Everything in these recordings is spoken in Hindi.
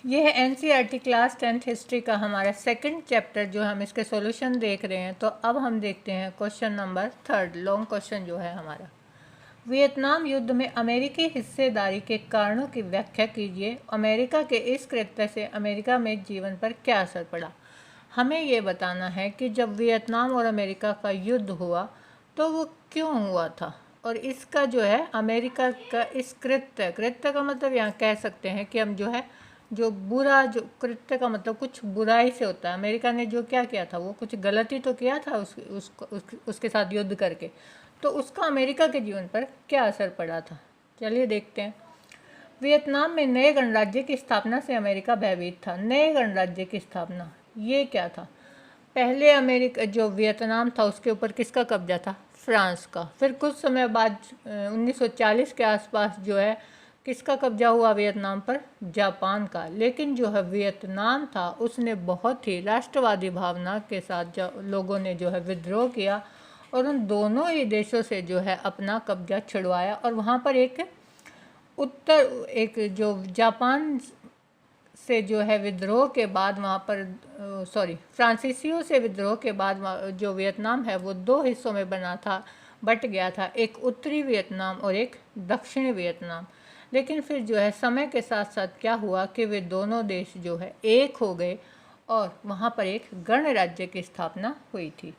ये है एनसीईआरटी क्लास 10th हिस्ट्री का हमारा सेकंड चैप्टर जो हम इसके सॉल्यूशन देख रहे हैं। तो अब हम देखते हैं क्वेश्चन नंबर 3, लॉन्ग क्वेश्चन जो है हमारा। वियतनाम युद्ध में अमेरिकी हिस्सेदारी के कारणों की व्याख्या कीजिए। अमेरिका के इस कृत्य से अमेरिका में जीवन पर क्या असर पड़ा। हमें ये बताना है कि जब वियतनाम और अमेरिका का युद्ध हुआ तो वो क्यों हुआ था, और इसका जो है अमेरिका का इस कृत्य का मतलब यहाँ कह सकते हैं कि हम जो है जो बुरा, जो कृत्य का मतलब कुछ बुराई से होता है। अमेरिका ने जो क्या किया था वो कुछ गलती तो किया था उसके साथ युद्ध करके, तो उसका अमेरिका के जीवन पर क्या असर पड़ा था। चलिए देखते हैं। वियतनाम में नए गणराज्य की स्थापना से अमेरिका भयभीत था। नए गणराज्य की स्थापना ये क्या था? पहले अमेरिका जो वियतनाम था उसके ऊपर किसका कब्जा था? फ्रांस का। फिर कुछ समय बाद 1940 के आसपास जो है किसका कब्जा हुआ वियतनाम पर? जापान का। लेकिन जो है वियतनाम था उसने बहुत ही राष्ट्रवादी भावना के साथ लोगों ने जो है विद्रोह किया और उन दोनों ही देशों से जो है अपना कब्जा छुड़वाया। और वहाँ पर एक जो जापान से जो है विद्रोह के बाद वहाँ पर फ्रांसीसियों से विद्रोह के बाद जो वियतनाम है वो दो हिस्सों में बट गया था, एक उत्तरी वियतनाम और एक दक्षिणी वियतनाम। लेकिन फिर जो है समय के साथ साथ क्या हुआ कि वे दोनों देश जो है एक हो गए और वहाँ पर एक गणराज्य की स्थापना हुई थी।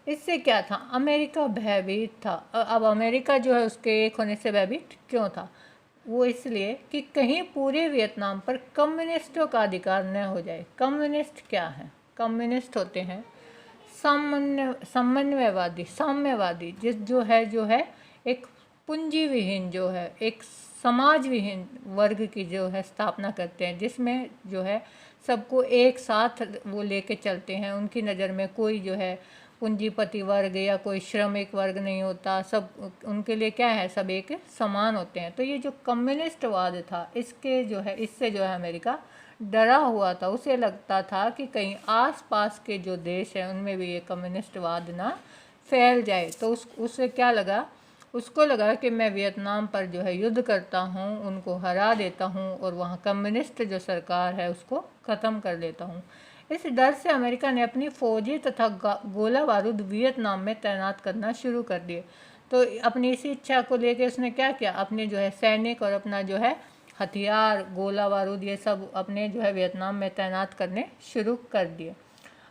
इससे क्या था? अमेरिका भयभीत था। अब अमेरिका जो है उसके एक होने से भयभीत क्यों था? वो इसलिए कि कहीं पूरे वियतनाम पर कम्युनिस्टों का अधिकार न हो जाए। कम्युनिस्ट क्या है? कम्युनिस्ट होते हैं साम्यवादी जो है एक पूंजी विहीन, जो है एक समाज विहीन वर्ग की जो है स्थापना करते हैं, जिसमें जो है सबको एक साथ वो लेके चलते हैं। उनकी नज़र में कोई जो है पूंजीपति वर्ग या कोई श्रमिक वर्ग नहीं होता, सब उनके लिए क्या है, सब एक समान होते हैं। तो ये जो कम्युनिस्टवाद था इससे जो है अमेरिका डरा हुआ था। उसे लगता था कि कहीं आसपास के जो देश हैं उनमें भी ये कम्युनिस्टवाद ना फैल जाए। तो उससे क्या लगा, उसको लगा कि मैं वियतनाम पर जो है युद्ध करता हूँ, उनको हरा देता हूँ और वहाँ कम्युनिस्ट जो सरकार है उसको ख़त्म कर देता हूँ। इस डर से अमेरिका ने अपनी फौजी तथा गोला बारूद वियतनाम में तैनात करना शुरू कर दिए। तो अपनी इसी इच्छा को लेकर उसने क्या किया, अपने जो है सैनिक और अपना जो है हथियार, गोला बारूद, ये सब अपने जो है वियतनाम में तैनात करने शुरू कर दिए।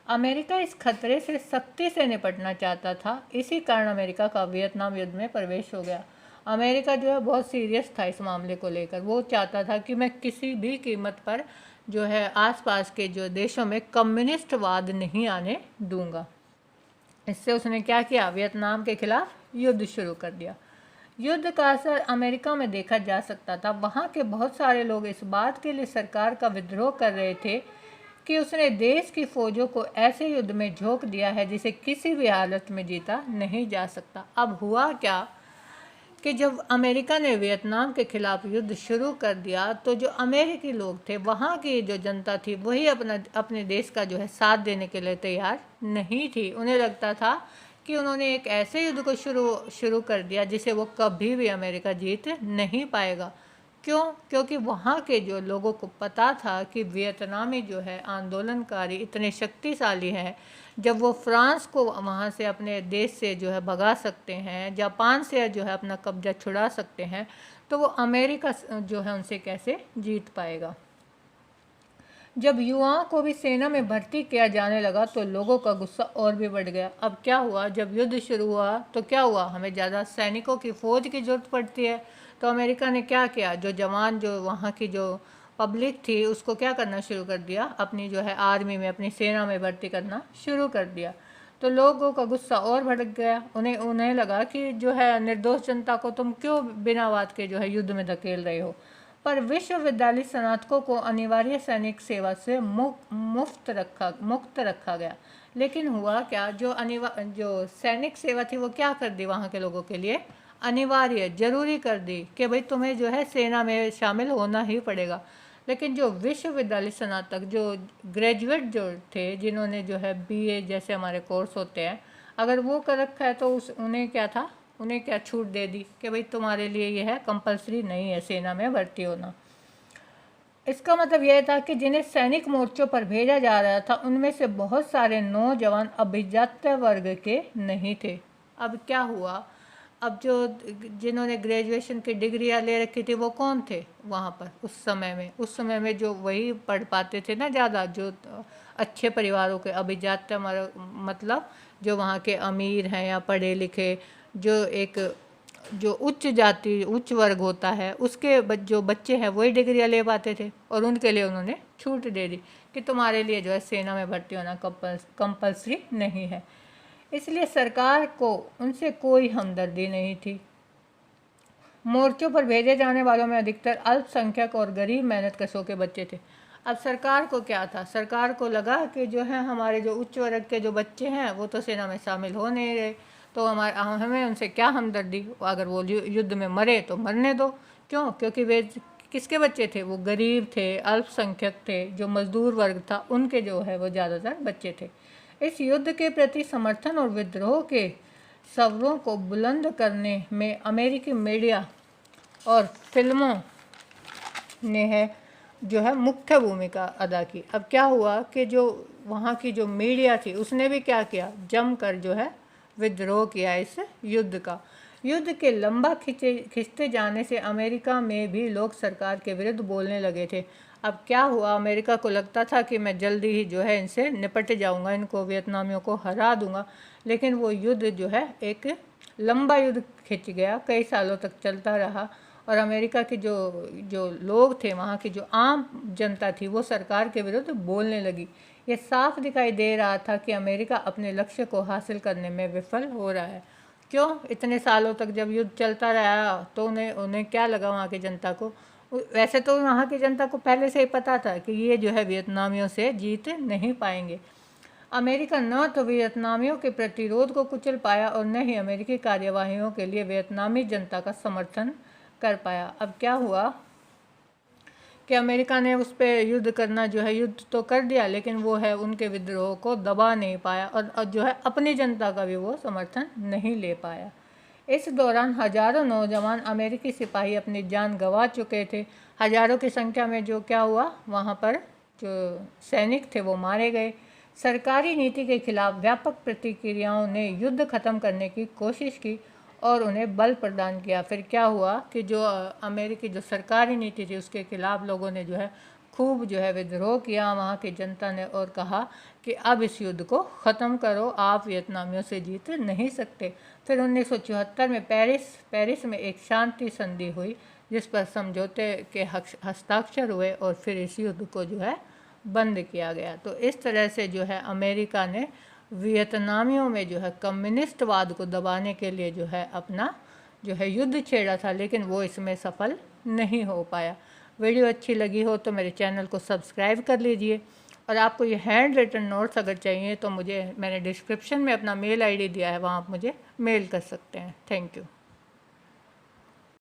अमेरिका इस खतरे से सख्ती से निपटना चाहता था। इसी कारण अमेरिका का वियतनाम युद्ध में प्रवेश हो गया। अमेरिका जो है बहुत सीरियस था इस मामले को लेकर। वो चाहता था कि मैं किसी भी कीमत पर जो है आसपास के जो देशों में कम्युनिस्टवाद नहीं आने दूंगा। इससे उसने क्या किया, वियतनाम के खिलाफ युद्ध शुरू कर दिया। युद्ध का असर अमेरिका में देखा जा सकता था। वहाँ के बहुत सारे लोग इस बात के लिए सरकार का विद्रोह कर रहे थे कि उसने देश की फौजों को ऐसे युद्ध में झोंक दिया है जिसे किसी भी हालत में जीता नहीं जा सकता। अब हुआ क्या कि जब अमेरिका ने वियतनाम के खिलाफ युद्ध शुरू कर दिया तो जो अमेरिकी लोग थे, वहाँ की जो जनता थी, वही अपने देश का जो है साथ देने के लिए तैयार नहीं थी। उन्हें लगता था कि उन्होंने एक ऐसे युद्ध को शुरू कर दिया जिसे वो कभी भी अमेरिका जीत नहीं पाएगा। क्यों? क्योंकि वहाँ के जो लोगों को पता था कि वियतनामी जो है आंदोलनकारी इतने शक्तिशाली हैं, जब वो फ्रांस को वहाँ से अपने देश से जो है भगा सकते हैं, जापान से जो है अपना कब्जा छुड़ा सकते हैं, तो वो अमेरिका जो है उनसे कैसे जीत पाएगा। जब युवाओं को भी सेना में भर्ती किया जाने लगा तो लोगों का गुस्सा और भी बढ़ गया। अब क्या हुआ, जब युद्ध शुरू हुआ तो क्या हुआ, हमें ज़्यादा सैनिकों की फ़ौज की ज़रूरत पड़ती है। तो अमेरिका ने क्या किया, जो जवान, जो वहाँ की जो पब्लिक थी, उसको क्या करना शुरू कर दिया, अपनी जो है आर्मी में, अपनी सेना में भर्ती करना शुरू कर दिया। तो लोगों का गुस्सा और भड़क गया। उन्हें लगा कि जो है निर्दोष जनता को तुम क्यों बिना बात के जो है युद्ध में धकेल रहे हो। पर विश्वविद्यालय स्नातकों को अनिवार्य सैनिक सेवा से मुक्त रखा गया। लेकिन हुआ क्या, जो सैनिक सेवा थी वो क्या कर दी, वहाँ के लोगों के लिए अनिवार्य, जरूरी कर दी कि भाई तुम्हें जो है सेना में शामिल होना ही पड़ेगा। लेकिन जो विश्वविद्यालय स्नातक, जो ग्रेजुएट जो थे, जिन्होंने जो है बीए जैसे हमारे कोर्स होते हैं, अगर वो कर रखा है तो उन्हें क्या छूट दे दी कि भाई तुम्हारे लिए ये है, कंपलसरी नहीं है सेना में भर्ती होना। इसका मतलब यह था कि जिन्हें सैनिक मोर्चों पर भेजा जा रहा था उनमें से बहुत सारे नौजवान अभिजात्य वर्ग के नहीं थे। अब क्या हुआ, अब जो जिन्होंने ग्रेजुएशन की डिग्रियां ले रखी थी वो कौन थे वहाँ पर उस समय में जो वही पढ़ पाते थे ना ज़्यादा, जो अच्छे परिवारों के अभिजात्य मतलब जो वहाँ के अमीर हैं या पढ़े लिखे, जो उच्च जाति उच्च वर्ग होता है उसके जो बच्चे हैं वही डिग्रियां ले पाते थे, और उनके लिए उन्होंने छूट दे दी कि तुम्हारे लिए जो है सेना में भर्ती होना कंपल्सरी नहीं है। इसलिए सरकार को उनसे कोई हमदर्दी नहीं थी। मोर्चों पर भेजे जाने वालों में अधिकतर अल्पसंख्यक और गरीब मेहनतकशों के बच्चे थे। अब सरकार को क्या था, सरकार को लगा कि जो है हमारे जो उच्च वर्ग के जो बच्चे हैं वो तो सेना में शामिल हो नहीं रहे, तो हमें उनसे क्या हमदर्दी, अगर वो युद्ध में मरे तो मरने दो। क्यों? क्योंकि वे किसके बच्चे थे, वो गरीब थे, अल्पसंख्यक थे, जो मजदूर वर्ग था उनके जो है वो ज़्यादातर बच्चे थे। इस युद्ध के प्रति समर्थन और विद्रोह के स्वरों को बुलंद करने में अमेरिकी मीडिया और फिल्मों ने जो है मुख्य भूमिका अदा की। अब क्या हुआ कि जो वहाँ की जो मीडिया थी उसने भी क्या किया, जमकर जो है विद्रोह किया इस युद्ध का। युद्ध के लंबा खिंचते जाने से अमेरिका में भी लोग सरकार के विरुद्ध बोलने लगे थे। अब क्या हुआ, अमेरिका को लगता था कि मैं जल्दी ही जो है इनसे निपट जाऊंगा, इनको वियतनामियों को हरा दूंगा, लेकिन वो युद्ध जो है एक लंबा युद्ध खिंच गया, कई सालों तक चलता रहा, और अमेरिका के जो लोग थे, वहाँ की जो आम जनता थी, वो सरकार के विरुद्ध बोलने लगी। ये साफ दिखाई दे रहा था कि अमेरिका अपने लक्ष्य को हासिल करने में विफल हो रहा है। क्यों? इतने सालों तक जब युद्ध चलता रहा तो उन्हें क्या लगा, वहाँ की जनता को, वैसे तो वहाँ की जनता को पहले से ही पता था कि ये जो है वियतनामियों से जीत नहीं पाएंगे। अमेरिका न तो वियतनामियों के प्रतिरोध को कुचल पाया और न ही अमेरिकी कार्यवाहियों के लिए वियतनामी जनता का समर्थन कर पाया। अब क्या हुआ कि अमेरिका ने उस पर युद्ध करना जो है, युद्ध तो कर दिया, लेकिन वो है उनके विद्रोह को दबा नहीं पाया, और जो है अपनी जनता का भी वो समर्थन नहीं ले पाया। इस दौरान हजारों नौजवान अमेरिकी सिपाही अपनी जान गंवा चुके थे। हजारों की संख्या में जो क्या हुआ, वहाँ पर जो सैनिक थे वो मारे गए। सरकारी नीति के खिलाफ व्यापक प्रतिक्रियाओं ने युद्ध खत्म करने की कोशिश की और उन्हें बल प्रदान किया। फिर क्या हुआ कि जो अमेरिकी जो सरकारी नीति थी उसके खिलाफ लोगों ने जो है खूब जो है विद्रोह किया वहाँ की जनता ने, और कहा कि अब इस युद्ध को ख़त्म करो, आप वियतनामियों से जीत नहीं सकते। फिर 1974 में पेरिस में एक शांति संधि हुई जिस पर समझौते के हस्ताक्षर हुए और फिर इस युद्ध को जो है बंद किया गया। तो इस तरह से जो है अमेरिका ने वियतनामियों में जो है कम्युनिस्टवाद को दबाने के लिए जो है अपना जो है युद्ध छेड़ा था, लेकिन वो इसमें सफल नहीं हो पाया। वीडियो अच्छी लगी हो तो मेरे चैनल को सब्सक्राइब कर लीजिए, और आपको ये हैंड रिटन नोट्स अगर चाहिए तो मैंने डिस्क्रिप्शन में अपना मेल आईडी दिया है, वहाँ आप मुझे मेल कर सकते हैं। Thank you.